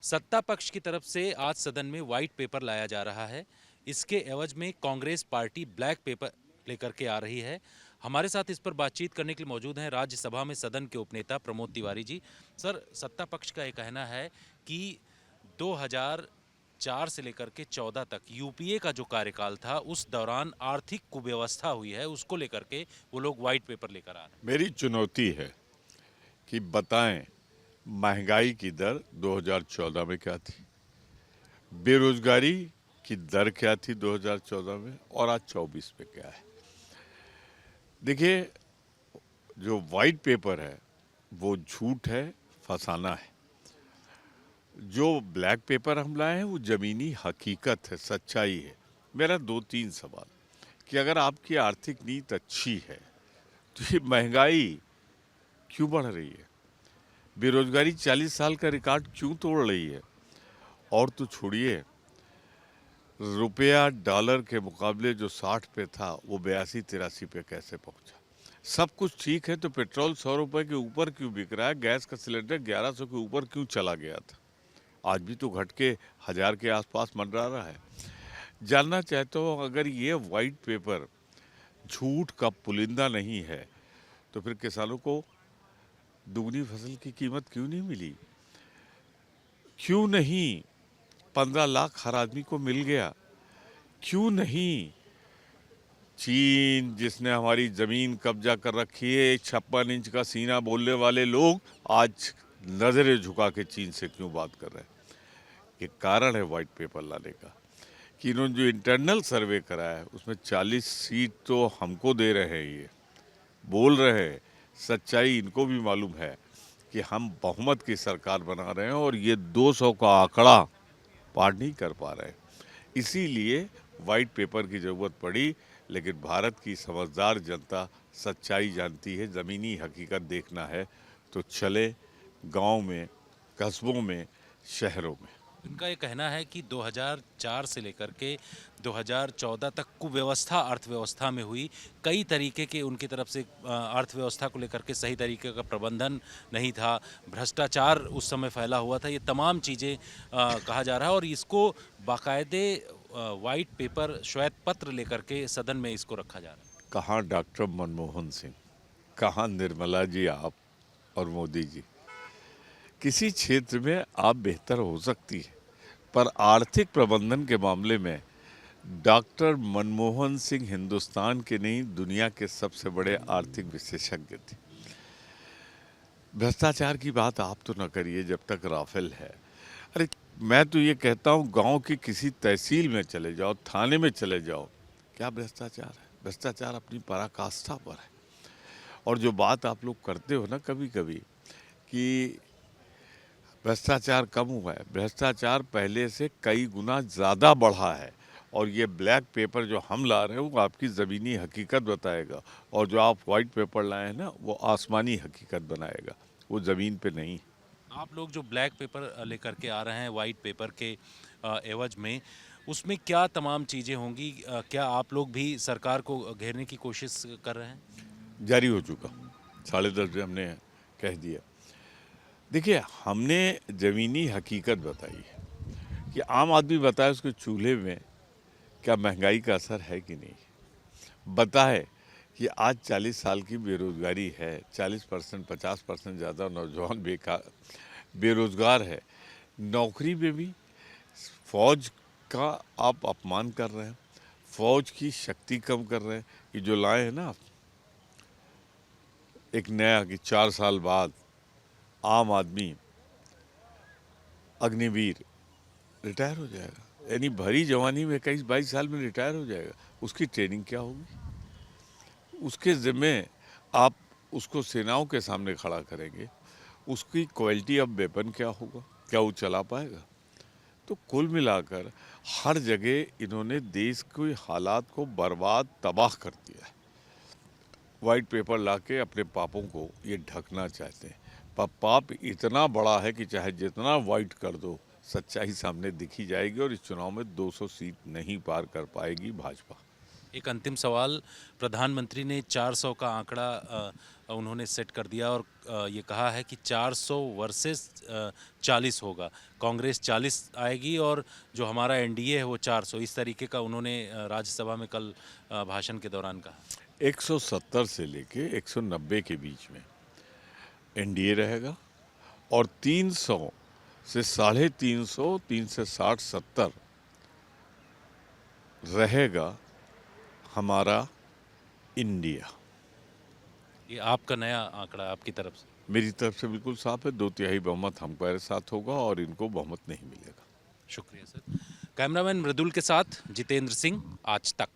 सत्ता पक्ष की तरफ से आज सदन में व्हाइट पेपर लाया जा रहा है। इसके एवज में कांग्रेस पार्टी ब्लैक पेपर लेकर के आ रही है। हमारे साथ इस पर बातचीत करने के लिए मौजूद हैं राज्यसभा में सदन के उपनेता प्रमोद तिवारी जी। सर, सत्ता पक्ष का ये कहना है कि 2004 से लेकर के 14 तक यूपीए का जो कार्यकाल था उस दौरान आर्थिक कुव्यवस्था हुई है, उसको लेकर के वो लोग व्हाइट पेपर लेकर आ रहे हैं। मेरी चुनौती है कि बताएं महंगाई की दर 2014 में क्या थी, बेरोजगारी की दर क्या थी 2014 में और आज 24 में क्या है। देखिए, जो वाइट पेपर है वो झूठ है, फसाना है। जो ब्लैक पेपर हम लाए हैं वो जमीनी हकीकत है, सच्चाई है। मेरा दो तीन सवाल कि अगर आपकी आर्थिक नीति अच्छी है तो ये महंगाई क्यों बढ़ रही है, बेरोजगारी 40 साल का रिकॉर्ड क्यों तोड़ रही है, और तो छोड़िए रुपया डॉलर के मुकाबले जो 60 पे था वो 82-83 पे कैसे पहुंचा। सब कुछ ठीक है तो पेट्रोल 100 रुपए के ऊपर क्यों बिक रहा है, गैस का सिलेंडर 1100 के ऊपर क्यों चला गया था, आज भी तो घट के 1000 के आसपास मंडरा रहा है। जानना चाहता हूँ, अगर ये वाइट पेपर झूठ का पुलिंदा नहीं है तो फिर किसानों को दुगनी फसल की कीमत क्यों नहीं मिली, क्यों नहीं 15 लाख हर आदमी को मिल गया, क्यों नहीं चीन जिसने हमारी जमीन कब्जा कर रखी है, 56 इंच का सीना बोलने वाले लोग आज नजरें झुका के चीन से क्यों बात कर रहे हैं। ये कारण है वाइट पेपर लाने का कि इन्होंने जो इंटरनल सर्वे कराया है उसमें 40 सीट तो हमको दे रहे हैं, ये बोल रहे हैं। सच्चाई इनको भी मालूम है कि हम बहुमत की सरकार बना रहे हैं और ये 200 का आंकड़ा पार नहीं कर पा रहे हैं, इसीलिए वाइट पेपर की ज़रूरत पड़ी। लेकिन भारत की समझदार जनता सच्चाई जानती है, ज़मीनी हकीकत देखना है तो चले गांव में, कस्बों में, शहरों में। उनका ये कहना है कि 2004 से लेकर के 2014 तक कुव्यवस्था अर्थव्यवस्था में हुई। कई तरीके के उनकी तरफ से अर्थव्यवस्था को लेकर के सही तरीके का प्रबंधन नहीं था, भ्रष्टाचार उस समय फैला हुआ था। ये तमाम चीज़ें कहा जा रहा है और इसको बाकायदे वाइट पेपर श्वेत पत्र लेकर के सदन में इसको रखा जा रहा है। कहाँ डॉक्टर मनमोहन सिंह, कहाँ निर्मला जी आप और मोदी जी। किसी क्षेत्र में आप बेहतर हो सकती है, पर आर्थिक प्रबंधन के मामले में डॉक्टर मनमोहन सिंह हिंदुस्तान के नहीं दुनिया के सबसे बड़े आर्थिक विशेषज्ञ थे। भ्रष्टाचार की बात आप तो न करिए जब तक राफेल है। अरे मैं तो ये कहता हूँ गांव की किसी तहसील में चले जाओ, थाने में चले जाओ, क्या भ्रष्टाचार है। भ्रष्टाचार अपनी पराकाष्ठा पर है। और जो बात आप लोग करते हो ना कभी कभी कि भ्रष्टाचार कम हुआ है, भ्रष्टाचार पहले से कई गुना ज़्यादा बढ़ा है। और ये ब्लैक पेपर जो हम ला रहे हैं वो आपकी ज़मीनी हकीकत बताएगा, और जो आप वाइट पेपर लाए हैं ना वो आसमानी हकीकत बनाएगा, वो ज़मीन पे नहीं। आप लोग जो ब्लैक पेपर लेकर के आ रहे हैं वाइट पेपर के एवज में, उसमें क्या तमाम चीज़ें होंगी? क्या आप लोग भी सरकार को घेरने की कोशिश कर रहे हैं? जारी हो चुका, 10:30 बजे हमने कह दिया। देखिए, हमने ज़मीनी हकीकत बताई है कि आम आदमी बताए उसके चूल्हे में क्या महंगाई का असर है कि नहीं, बताए कि आज 40 साल की बेरोजगारी है, 40% 50% ज़्यादा नौजवान बेकार बेरोजगार है। नौकरी में भी फौज का आप अपमान कर रहे हैं, फौज की शक्ति कम कर रहे हैं। ये जो लाए हैं ना आप एक नया कि 4 साल बाद आम आदमी अग्निवीर रिटायर हो जाएगा, यानी भरी जवानी में 21-22 साल में रिटायर हो जाएगा। उसकी ट्रेनिंग क्या होगी, उसके ज़िम्मे आप उसको सेनाओं के सामने खड़ा करेंगे, उसकी क्वालिटी ऑफ वेपन क्या होगा, क्या वो चला पाएगा। तो कुल मिलाकर हर जगह इन्होंने देश के हालात को बर्बाद तबाह कर दिया है। वाइट पेपर लाके अपने पापों को ये ढकना चाहते हैं, पर पाप इतना बड़ा है कि चाहे जितना वाइट कर दो सच्चाई सामने दिखी जाएगी और इस चुनाव में 200 सीट नहीं पार कर पाएगी भाजपा। एक अंतिम सवाल, प्रधानमंत्री ने 400 का आंकड़ा उन्होंने सेट कर दिया और ये कहा है कि 400 वर्सेस 40 होगा, कांग्रेस 40 आएगी और जो हमारा एनडीए है वो 400, इस तरीके का उन्होंने राज्यसभा में कल भाषण के दौरान कहा। 170 से लेके 190 के बीच में एनडीए रहेगा और 300 से 350, 360, 70 रहेगा हमारा इंडिया। ये आपका नया आंकड़ा आपकी तरफ से? मेरी तरफ से बिल्कुल साफ है, 2/3 बहुमत हमारे साथ होगा और इनको बहुमत नहीं मिलेगा। शुक्रिया सर। कैमरामैन मृदुल के साथ जितेंद्र सिंह, आज तक।